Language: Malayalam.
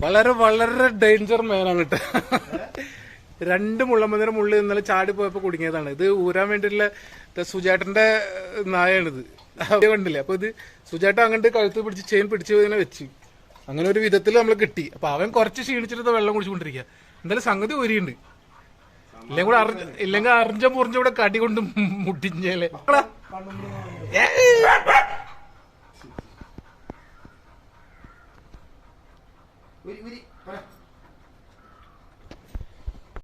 വളരെ വളരെ ഡേഞ്ചർ മാനാണ് കേട്ടോ. 2 മുള്ളമ്പന്നിയുടെ മുള്ളിൽ ഇന്നലെ ചാടി പോയപ്പോ കുടുങ്ങിയതാണ്. ഇത് ഊരാൻ വേണ്ടിയിട്ടുള്ള സുജേട്ടന്റെ നായാണിത്, കണ്ടില്ലേ? അപ്പൊ ഇത് സുജേട്ടൻ അങ്ങോട്ട് കഴുത്ത് പിടിച്ച് ചെയിൻ പിടിച്ച് ഇങ്ങനെ വെച്ച് അങ്ങനെ ഒരു വിധത്തിൽ നമ്മൾ കിട്ടി. അപ്പൊ അവൻ കുറച്ച് ക്ഷീണിച്ചിട്ട് വെള്ളം കുടിച്ചുകൊണ്ടിരിക്കുക. എന്തായാലും സംഗതി ഊരിയുണ്ട്. ഇല്ലെങ്കിൽ അറിഞ്ഞ മുറിഞ്ഞ ഇവിടെ കടി കൊണ്ട് മുട്ടിഞ്ഞേലെ. Wait.